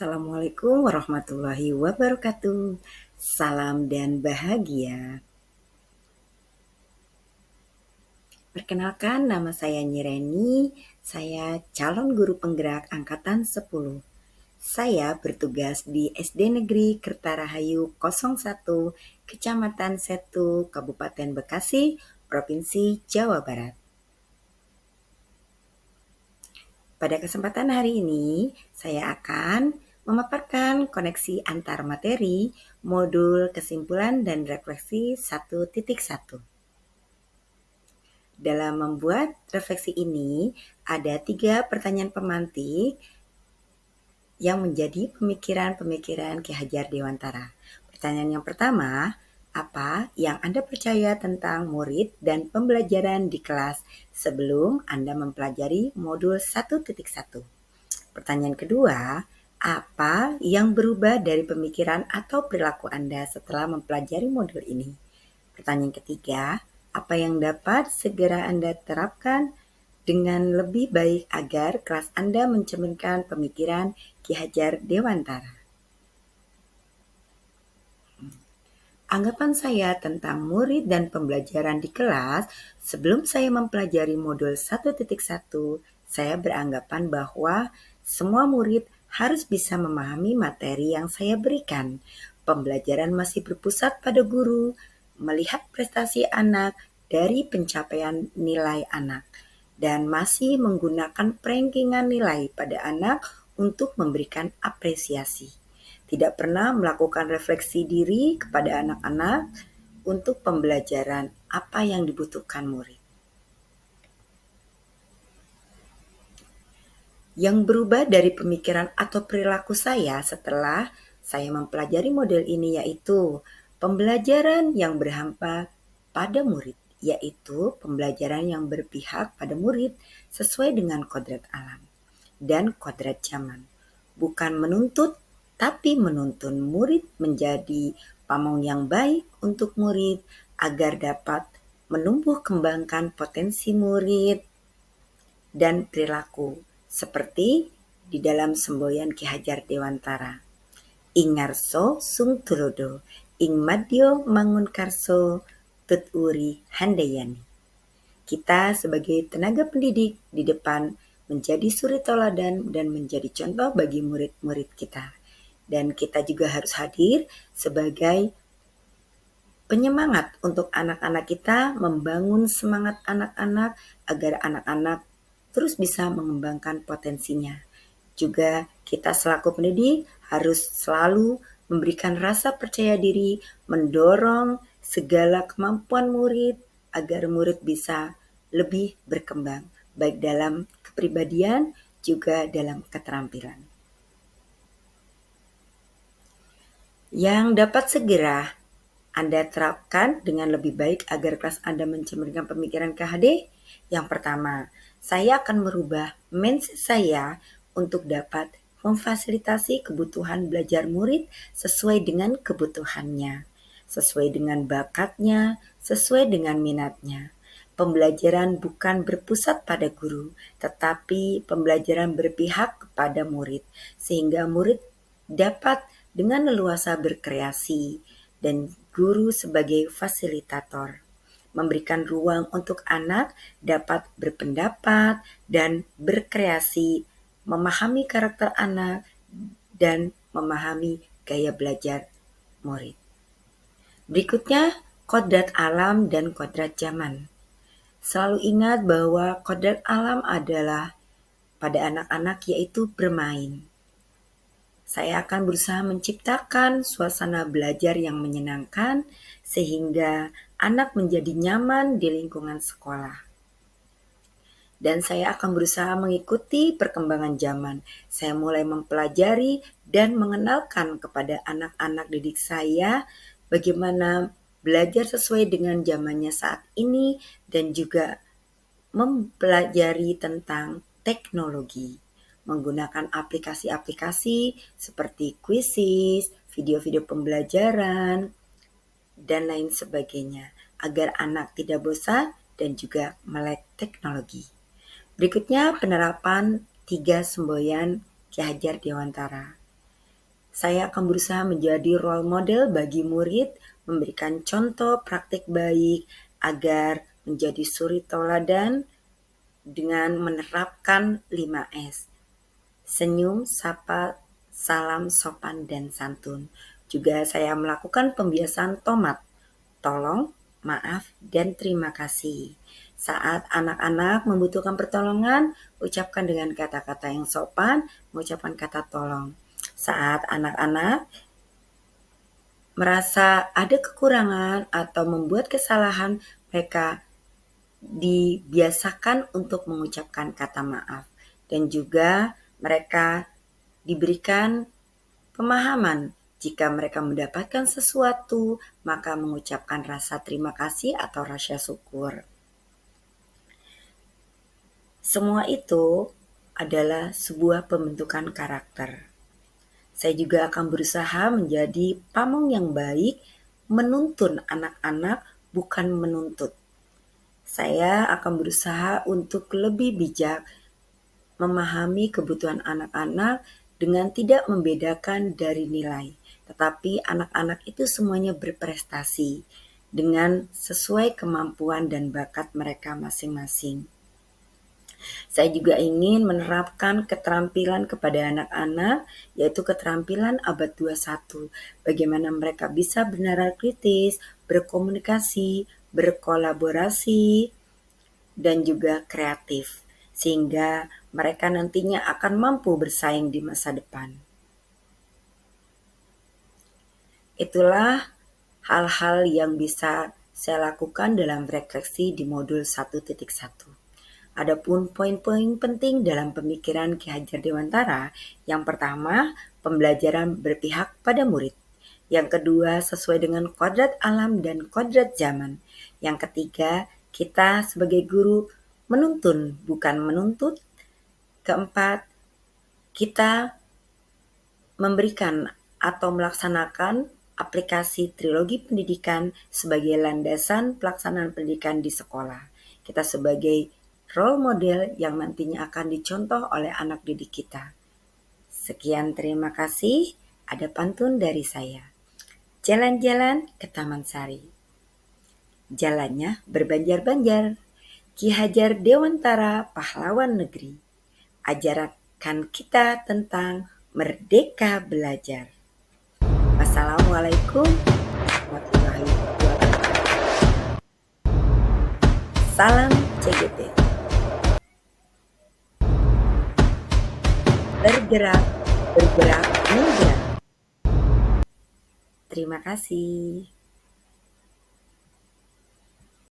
Assalamualaikum warahmatullahi wabarakatuh. Salam dan bahagia. Perkenalkan, nama saya Nyireni. Saya calon guru penggerak angkatan 10. Saya bertugas di SD Negeri Kertarahayu 01, Kecamatan Setu, Kabupaten Bekasi, Provinsi Jawa Barat. Pada kesempatan hari ini, saya akan memaparkan koneksi antar materi, modul, kesimpulan, dan refleksi 1.1. Dalam membuat refleksi ini, ada 3 pertanyaan pemantik yang menjadi pemikiran-pemikiran Ki Hajar Dewantara. Pertanyaan yang pertama, apa yang Anda percaya tentang murid dan pembelajaran di kelas sebelum Anda mempelajari modul 1.1? Pertanyaan kedua, apa yang berubah dari pemikiran atau perilaku Anda setelah mempelajari modul ini? Pertanyaan ketiga, apa yang dapat segera Anda terapkan dengan lebih baik agar kelas Anda mencerminkan pemikiran Ki Hajar Dewantara? Anggapan saya tentang murid dan pembelajaran di kelas sebelum saya mempelajari modul 1.1, saya beranggapan bahwa semua murid harus bisa memahami materi yang saya berikan. Pembelajaran masih berpusat pada guru, melihat prestasi anak dari pencapaian nilai anak, dan masih menggunakan perankingan nilai pada anak untuk memberikan apresiasi. Tidak pernah melakukan refleksi diri kepada anak-anak untuk pembelajaran apa yang dibutuhkan murid. Yang berubah dari pemikiran atau perilaku saya setelah saya mempelajari model ini yaitu pembelajaran yang berhampa pada murid, yaitu pembelajaran yang berpihak pada murid sesuai dengan kodrat alam dan kodrat zaman. Bukan menuntut, tapi menuntun murid menjadi pamong yang baik untuk murid agar dapat menumbuh kembangkan potensi murid dan perilaku seperti di dalam semboyan Ki Hajar Dewantara. Ing ngarso sung tulodo, ing madyo mangun karso, tut uri handayani. Kita sebagai tenaga pendidik di depan menjadi suri toladan dan menjadi contoh bagi murid-murid kita. Dan kita juga harus hadir sebagai penyemangat untuk anak-anak kita, membangun semangat anak-anak agar anak-anak terus bisa mengembangkan potensinya. Juga kita selaku pendidik harus selalu memberikan rasa percaya diri, mendorong segala kemampuan murid agar murid bisa lebih berkembang, baik dalam kepribadian juga dalam keterampilan. Yang dapat segera Anda terapkan dengan lebih baik agar kelas Anda mencerminkan pemikiran KHD. Yang pertama, saya akan merubah mindset saya untuk dapat memfasilitasi kebutuhan belajar murid sesuai dengan kebutuhannya, sesuai dengan bakatnya, sesuai dengan minatnya. Pembelajaran bukan berpusat pada guru, tetapi pembelajaran berpihak kepada murid, sehingga murid dapat dengan leluasa berkreasi dan guru sebagai fasilitator, memberikan ruang untuk anak dapat berpendapat dan berkreasi, memahami karakter anak dan memahami gaya belajar murid. Berikutnya, kodrat alam dan kodrat zaman. Selalu ingat bahwa kodrat alam adalah pada anak-anak yaitu bermain. Saya akan berusaha menciptakan suasana belajar yang menyenangkan sehingga anak menjadi nyaman di lingkungan sekolah. Dan saya akan berusaha mengikuti perkembangan zaman. Saya mulai mempelajari dan mengenalkan kepada anak-anak didik saya bagaimana belajar sesuai dengan zamannya saat ini dan juga mempelajari tentang teknologi, menggunakan aplikasi-aplikasi seperti Quizizz, video-video pembelajaran, dan lain sebagainya, agar anak tidak bosan dan juga melek teknologi. Berikutnya penerapan 3 semboyan Ki Hajar Dewantara. Saya akan berusaha menjadi role model bagi murid, memberikan contoh praktik baik agar menjadi suri teladan dengan menerapkan 5S. Senyum, sapa, salam, sopan, dan santun. Juga saya melakukan pembiasaan tomat, tolong, maaf, dan terima kasih. Saat anak-anak membutuhkan pertolongan, ucapkan dengan kata-kata yang sopan, mengucapkan kata tolong. Saat anak-anak merasa ada kekurangan atau membuat kesalahan, mereka dibiasakan untuk mengucapkan kata maaf. Dan juga mereka diberikan pemahaman jika mereka mendapatkan sesuatu, maka mengucapkan rasa terima kasih atau rasa syukur. Semua itu adalah sebuah pembentukan karakter. Saya juga akan berusaha menjadi pamong yang baik, menuntun anak-anak bukan menuntut. Saya akan berusaha untuk lebih bijak memahami kebutuhan anak-anak dengan tidak membedakan dari nilai. Tetapi anak-anak itu semuanya berprestasi dengan sesuai kemampuan dan bakat mereka masing-masing. Saya juga ingin menerapkan keterampilan kepada anak-anak, yaitu keterampilan abad 21. Bagaimana mereka bisa bernalar kritis, berkomunikasi, berkolaborasi, dan juga kreatif. Sehingga mereka nantinya akan mampu bersaing di masa depan. Itulah hal-hal yang bisa saya lakukan dalam refleksi di modul 1.1. Adapun poin-poin penting dalam pemikiran Ki Hajar Dewantara, yang pertama, pembelajaran berpihak pada murid. Yang kedua, sesuai dengan kodrat alam dan kodrat zaman. Yang ketiga, kita sebagai guru menuntun bukan menuntut. Keempat, kita memberikan atau melaksanakan aplikasi trilogi pendidikan sebagai landasan pelaksanaan pendidikan di sekolah. Kita sebagai role model yang nantinya akan dicontoh oleh anak didik kita. Sekian, terima kasih. Ada pantun dari saya. Jalan-jalan ke Taman Sari. Jalannya berbanjar-banjar. Ki Hajar Dewantara, pahlawan negeri. Ajarkan kita tentang merdeka belajar. Wassalamualaikum warahmatullahi wabarakatuh. Salam CGT. Bergerak, bergerak, menggerak. Terima kasih.